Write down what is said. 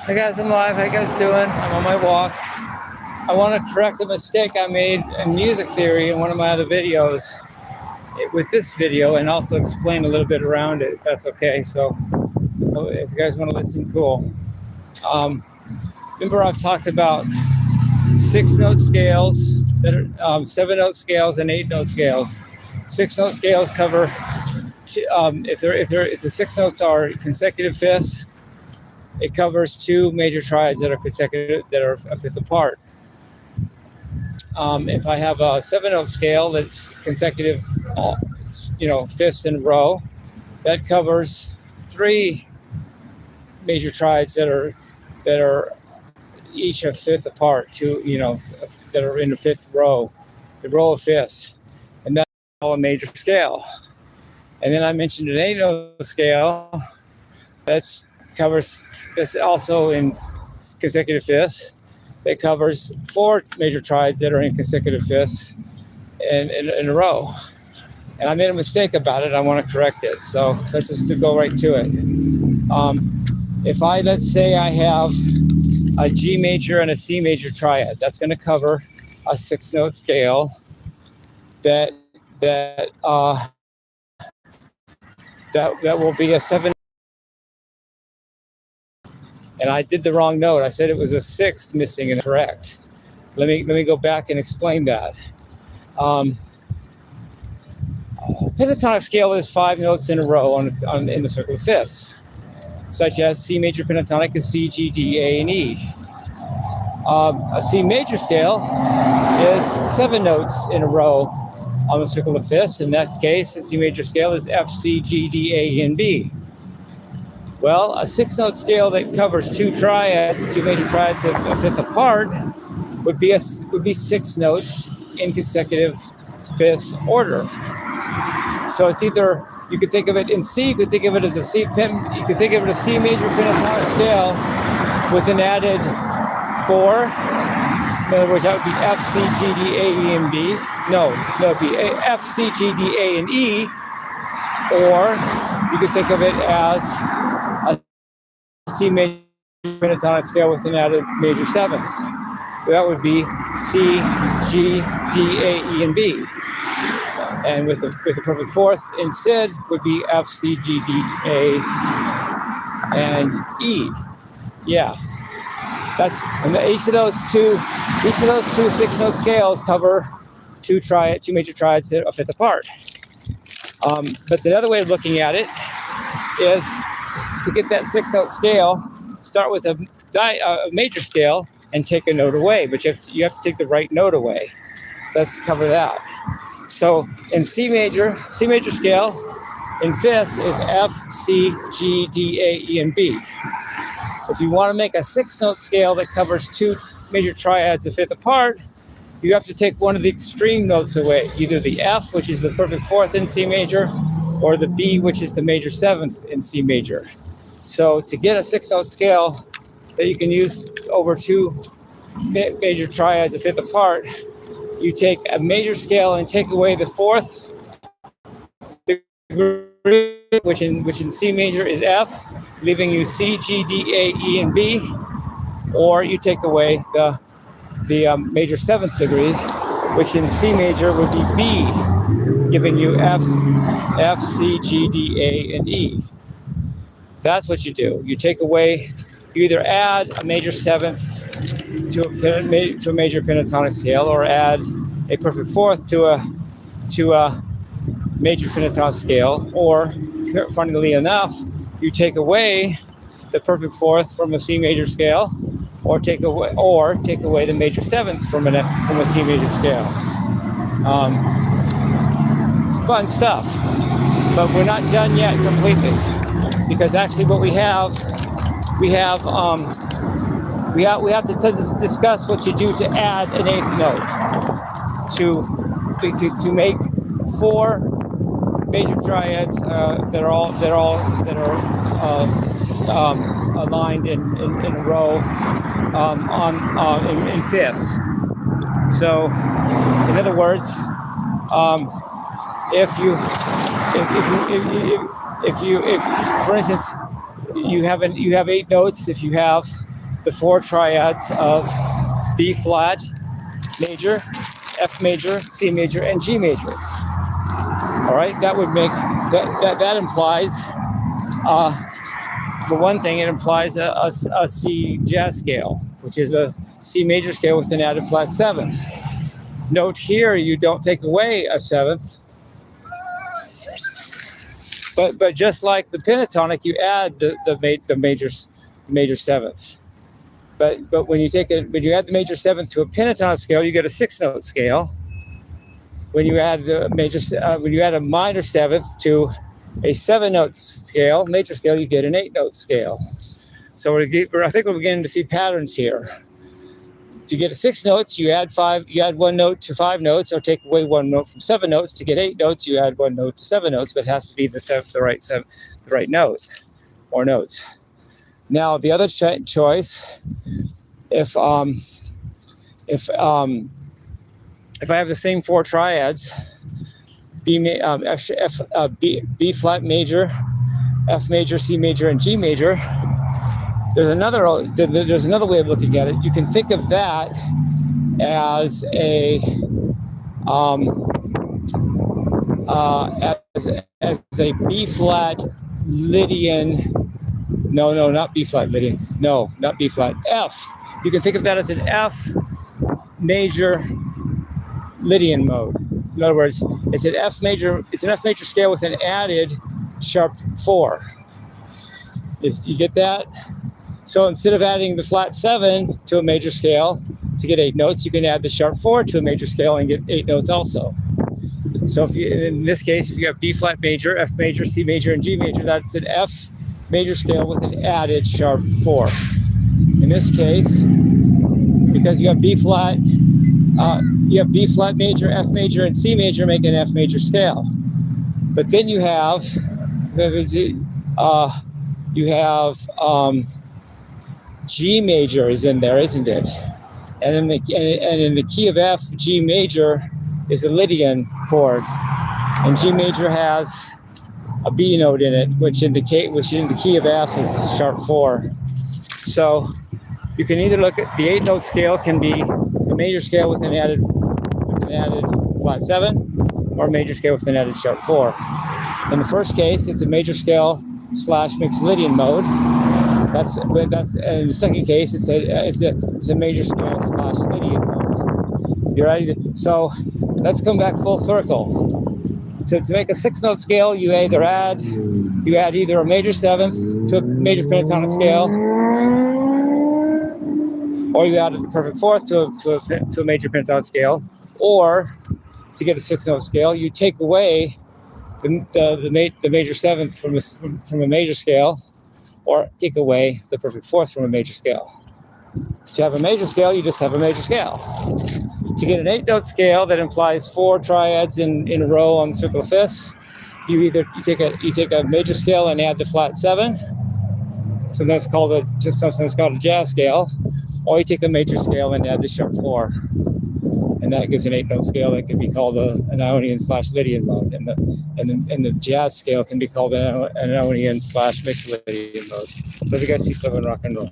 Hey guys, I'm live. How you guys doing? I'm on my walk. I want to correct a mistake I made in music theory in one of my other videos with this video, and also explain a little bit around it, if that's okay. So if you guys want to listen, cool. Remember I've talked about 6-note scales, that are 7-note scales and 8-note scales. 6-note scales cover, if the 6 notes are consecutive fifths, it covers 2 major triads that are consecutive, that are a fifth apart. If I have a 7-note scale that's consecutive, fifths in a row, that covers 3 major triads that are each a fifth apart, that are in the fifth row, the row of fifths, and that's all a major scale. And then I mentioned an 8-note scale that's also in consecutive fifths. That covers 4 major triads that are in consecutive fifths in a row. And I made a mistake about it. I want to correct it. So let's just go right to it. Let's say I have a G major and a C major triad, that's going to cover a 6-note scale that will be a 7. And I did the wrong note. I said it was a 6th missing and correct. Let me go back and explain that. Pentatonic scale is 5 notes in a row in the circle of fifths, such as C major pentatonic is C, G, D, A, and E. A C major scale is 7 notes in a row on the circle of fifths. In that case, a C major scale is F, C, G, D, A, and B. Well, a 6-note scale that covers 2 major triads a fifth apart, would be 6 notes in consecutive fifths order. So it's either, you could think of it in C, you could think of it as you could think of it as C major pentatonic scale with an added 4. In other words, that would be F, C, G, D, A, E, and B. No, it'd be F, C, G, D, A, and E. Or you could think of it as C major pentatonic scale with an added major 7th. That would be C, G, D, A, E, and B. And with the perfect 4th instead would be F, C, G, D, A, and E. Yeah, each of those two 6-note scales cover 2 major triads a fifth apart. But the other way of looking at it is, to get that 6-note scale, start with a major scale and take a note away, but you have to take the right note away. Let's cover that. So in C major scale, in fifths is F, C, G, D, A, E, and B. If you want to make a 6-note scale that covers 2 major triads a fifth apart, you have to take one of the extreme notes away, either the F, which is the perfect 4th in C major, or the B, which is the major 7th in C major. So to get a 6-note scale that you can use over 2 major triads a fifth apart, you take a major scale and take away the 4th degree, which in C major is F, leaving you C, G, D, A, E, and B. Or you take away the major 7th degree, which in C major would be B, giving you F, C, G, D, A, and E. That's what you do. You either add a major 7th to a major pentatonic scale, or add a perfect 4th to a major pentatonic scale, or, funnily enough, you take away the perfect 4th from a C major scale, or take away the major 7th from a C major scale. Fun stuff, but we're not done yet completely, because actually what we have to discuss what you do to add an 8th note to make 4 major triads that are aligned in a row in fifths. So, in other words, if for instance, you have 8 notes. If you have the four triads of B flat major, F major, C major, and G major. All right, that would make that implies, for one thing, it implies a C jazz scale, which is a C major scale with an added flat seventh. Note here, you don't take away a seventh, but just like the pentatonic, you add the major seventh. But when you add the major seventh to a pentatonic scale, you get a 6-note scale. When you add a minor seventh to a 7-note scale, major scale, you get an 8-note scale. So I think we're beginning to see patterns here. To get a 6 notes, you add 1 note to 5 notes, or take away 1 note from 7 notes. To get 8 notes, you add 1 note to 7 notes, but it has to be the right note or notes. Now the other choice, if I have the same four triads, B flat major, F major, C major, and G major, there's another way of looking at it. You can think of that as a B flat Lydian. No, not B flat Lydian. No, not B flat. F. You can think of that as an F major Lydian mode. In other words, it's an F major scale with an added sharp 4. You get that? So instead of adding the flat 7 to a major scale to get 8 notes, you can add the sharp 4 to a major scale and get 8 notes also. So in this case, if you have B flat major, F major, C major, and G major, that's an F major scale with an added sharp 4. In this case, because you have B flat major, F major, and C major make an F major scale. But then you have G major is in there, isn't it? And in the key of F, G major is a Lydian chord, and G major has a B note in it, which in the key of F is a sharp 4. So you can either look at the 8-note scale can be a major scale with an added flat 7, or a major scale with an added sharp 4. In the first case, it's a major scale / mixed Lydian mode. That's in the second case, it's a major scale / Lydian mode. You're ready? So let's come back full circle. To make a 6-note scale, you add either a major seventh to a major pentatonic scale, or you add a perfect fourth to a major pentatonic scale, or to get a 6-note scale, you take away the major seventh from a major scale, or take away the perfect fourth from a major scale. To have a major scale, you just have a major scale. To get an 8-note scale that implies 4 triads in a row on the circle of fifths, you take a major scale and add the flat 7. Sometimes called a jazz scale, or you take a major scale and add the sharp 4, and that gives an 8-note scale that can be called an Ionian / Lydian mode, and the jazz scale can be called an Ionian / mixed Lydian mode. Love you guys, peace, love, and rock and roll.